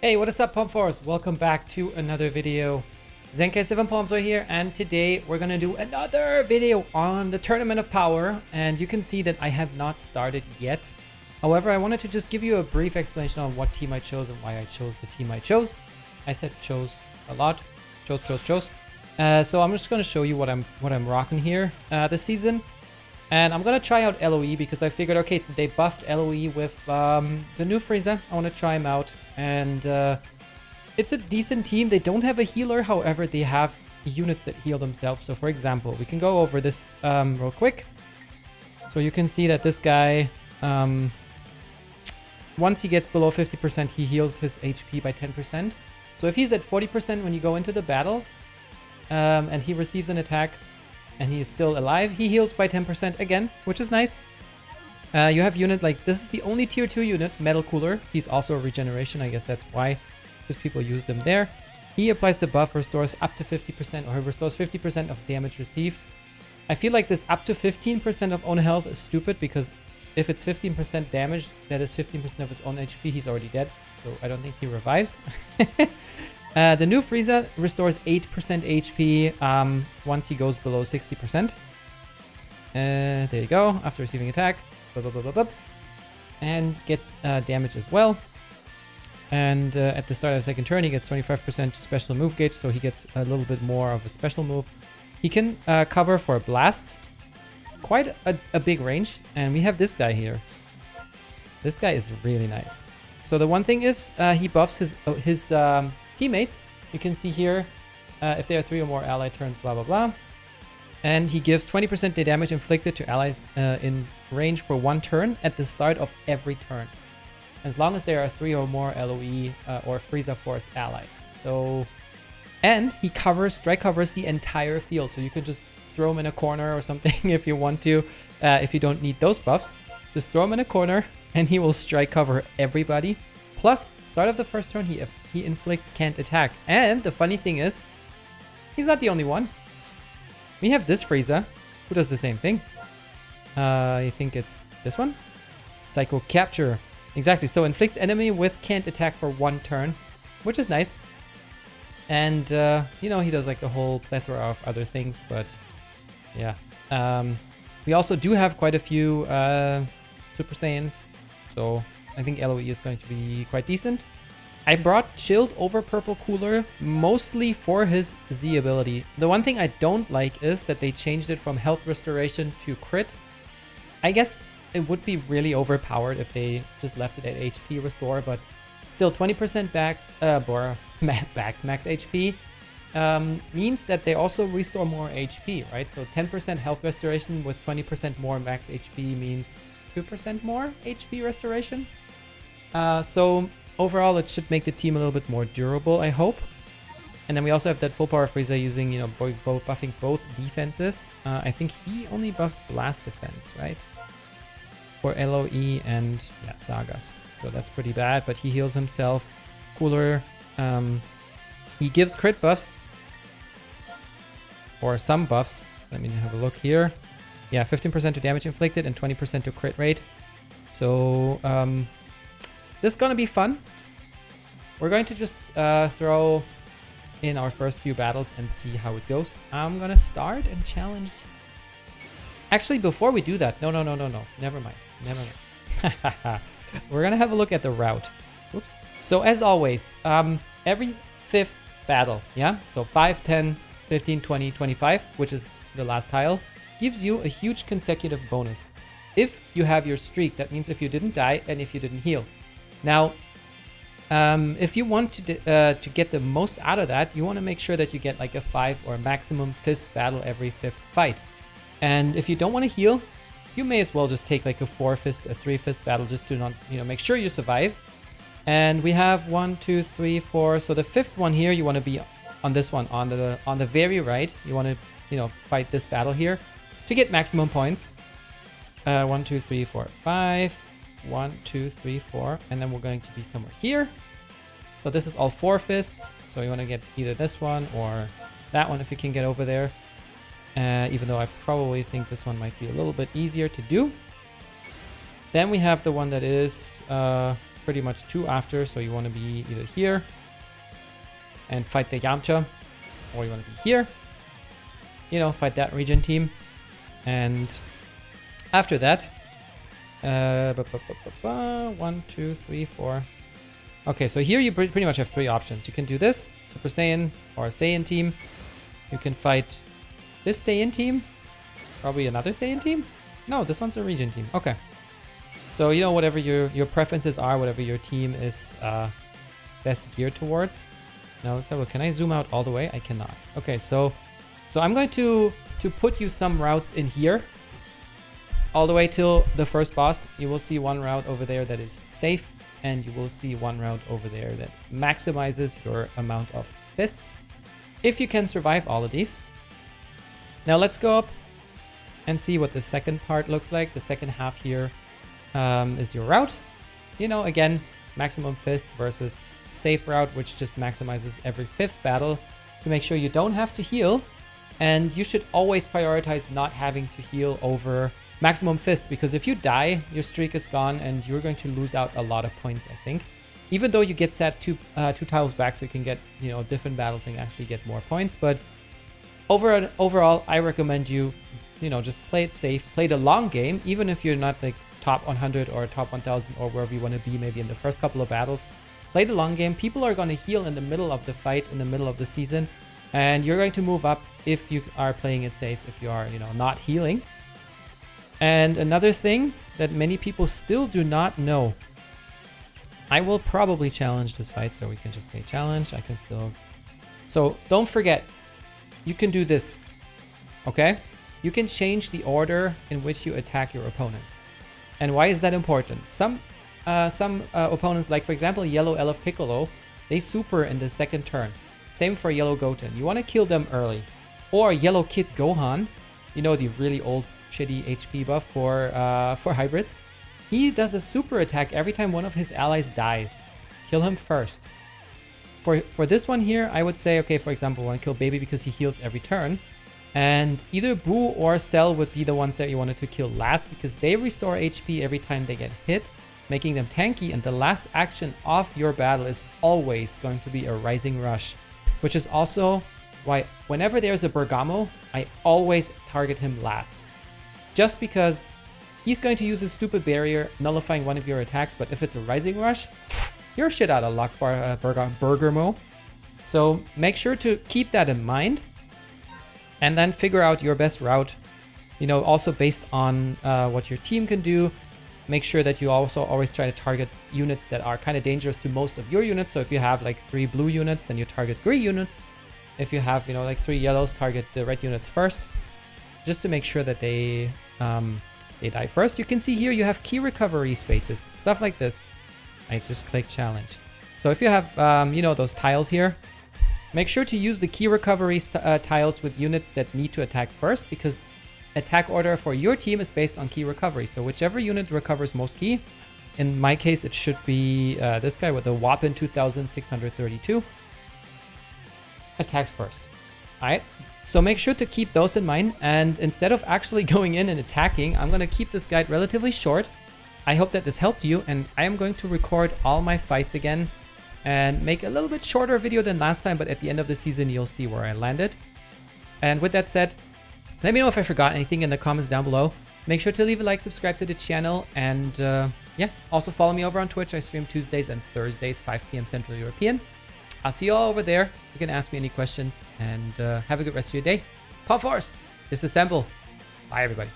Hey, what is up, Palm Force? Welcome back to another video. Zenkai7 Palmzo here, and today we're gonna do another video on the Tournament of Power, and you can see that I have not started yet. However, I wanted to just give you a brief explanation on what team I chose and why I chose the team I chose. I said chose a lot. Chose. So I'm just gonna show you what I'm rocking here this season. And I'm gonna try out LOE because I figured, okay, so they buffed LOE with the new Frieza. I want to try him out, and it's a decent team. They don't have a healer, however, they have units that heal themselves. So, for example, we can go over this real quick. So you can see that this guy, once he gets below 50%, he heals his HP by 10%. So if he's at 40% when you go into the battle, and he receives an attack, and he is still alive, he heals by 10% again, which is nice. You have unit like, this is the only tier 2 unit, Metal Cooler. He's also a regeneration, I guess that's why, because people use them there. He applies the buff, restores up to 50%, or he restores 50% of damage received. I feel like this up to 15% of own health is stupid, because if it's 15% damage, that is 15% of his own HP, he's already dead. So I don't think he revives. The new Frieza restores 8% HP once he goes below 60%. There you go, after receiving attack. And gets damage as well. And at the start of the second turn, he gets 25% special move gauge, so he gets a little bit more of a special move. He can cover for blasts. Quite a big range. And we have this guy here. This guy is really nice. So the one thing is, he buffs his teammates. You can see here if there are 3 or more ally turns, blah blah blah, and he gives 20% damage inflicted to allies in range for 1 turn at the start of every turn, as long as there are 3 or more LOE or Frieza Force allies. So, and he strike covers the entire field, so you could just throw him in a corner or something if you want to. If you don't need those buffs, just throw him in a corner and he will strike cover everybody. Plus, start of the first turn, he inflicts can't attack. And the funny thing is, he's not the only one. We have this Frieza, who does the same thing. I think it's this one? Psycho Capture. Exactly, so inflicts enemy with can't attack for 1 turn, which is nice. And, you know, he does like a whole plethora of other things, but yeah. We also do have quite a few Super Saiyans, so I think LOE is going to be quite decent. I brought Shield over Purple Cooler mostly for his Z ability. The one thing I don't like is that they changed it from health restoration to crit. I guess it would be really overpowered if they just left it at HP restore, but still 20% max HP means that they also restore more HP, right? So 10% health restoration with 20% more max HP means 2% more HP restoration. So overall, it should make the team a little bit more durable, I hope. And then we also have that full power Frieza using, you know, buffing both defenses. I think he only buffs blast defense, right? For LOE and yeah, Sagas. So that's pretty bad, but he heals himself. Cooler. He gives crit buffs. Or some buffs. Let me have a look here. Yeah, 15% to damage inflicted and 20% to crit rate. So, this is gonna be fun. We're going to just throw in our first few battles and see how it goes. I'm gonna start and challenge. Actually, before we do that, no. Never mind. We're gonna have a look at the route. Oops. So as always, every 5th battle, yeah? So 5, 10, 15, 20, 25, which is the last tile, gives you a huge consecutive bonus. If you have your streak, that means if you didn't die and if you didn't heal. Now, if you want to get the most out of that, you want to make sure that you get like a 5 or maximum 5th battle every 5th fight. And if you don't want to heal, you may as well just take like a 4-5th, a 3-5th battle just to not, you know, make sure you survive. And we have 1, 2, 3, 4. So the 5th one here, you want to be on this one, on the very right. You want to, you know, fight this battle here to get maximum points. 1, 2, 3, 4, 5. 1, 2, 3, 4, and then we're going to be somewhere here. So this is all 4 fists. So you want to get either this one or that one if you can get over there. Even though I probably think this one might be a little bit easier to do. Then we have the one that is pretty much 2 after, so you want to be either here and fight the Yamcha, or you want to be here, you know, fight that region team. And after that, 1, 2, 3, 4. Okay, so here you pretty much have 3 options. You can do this, Super Saiyan or Saiyan team. You can fight this Saiyan team, probably another Saiyan team. No, this one's a region team. Okay. So, you know, whatever your preferences are, whatever your team is best geared towards. Now, let's have a look. Can I zoom out all the way? I cannot. Okay, so I'm going to put you some routes in here. All the way till the first boss. You will see one route over there that is safe. And you will see one route over there that maximizes your amount of fists. If you can survive all of these. Now, let's go up and see what the second part looks like. The second half here is your route. You know, again, maximum fists versus safe route, which just maximizes every 5th battle to make sure you don't have to heal. And you should always prioritize not having to heal over maximum fists, because if you die, your streak is gone and you're going to lose out a lot of points, I think. Even though you get set two tiles back, so you can get, you know, different battles and actually get more points. But overall, I recommend you, you know, just play it safe, play the long game, even if you're not like top 100 or top 1000 or wherever you want to be, maybe in the first couple of battles. Play the long game. People are going to heal in the middle of the fight, in the middle of the season, and you're going to move up if you are playing it safe, if you are, you know, not healing. And another thing that many people still do not know, I will probably challenge this fight, so we can just say challenge. I can still... So don't forget, you can do this, okay? You can change the order in which you attack your opponents. And why is that important? Some opponents, like for example, Yellow Elf Piccolo, they super in the second turn. Same for Yellow Goten. You want to kill them early. Or Yellow Kid Gohan, you know, the really old shitty HP buff for hybrids. He does a super attack every time one of his allies dies. Kill him first. For this one here, I would say, okay, for example, I want to kill Baby because he heals every turn. And either Buu or Cell would be the ones that you wanted to kill last, because they restore HP every time they get hit, making them tanky. And the last action of your battle is always going to be a Rising Rush, which is also why whenever there's a Bergamo, I always target him last. Just because he's going to use his stupid barrier, nullifying one of your attacks, but if it's a Rising Rush, you're shit out of luck, Bergamo. So make sure to keep that in mind, and then figure out your best route, you know, also based on what your team can do. Make sure that you also always try to target units that are kind of dangerous to most of your units. So if you have like 3 blue units, then you target green units. If you have, you know, like 3 yellows, target the red units first, just to make sure that they die first. You can see here you have key recovery spaces, stuff like this. I just click challenge. So if you have, you know, those tiles here, make sure to use the key recovery tiles with units that need to attack first, because attack order for your team is based on key recovery. So whichever unit recovers most key, in my case, it should be this guy with the whopping 2,632, attacks first. All right. So make sure to keep those in mind, and instead of actually going in and attacking, I'm going to keep this guide relatively short. I hope that this helped you, and I am going to record all my fights again and make a little bit shorter video than last time, but at the end of the season, you'll see where I landed. And with that said, let me know if I forgot anything in the comments down below. Make sure to leave a like, subscribe to the channel, and yeah, also follow me over on Twitch. I stream Tuesdays and Thursdays, 5 p.m. Central European. I'll see you all over there. You can ask me any questions, and have a good rest of your day. Pop Force, disassemble. Bye, everybody.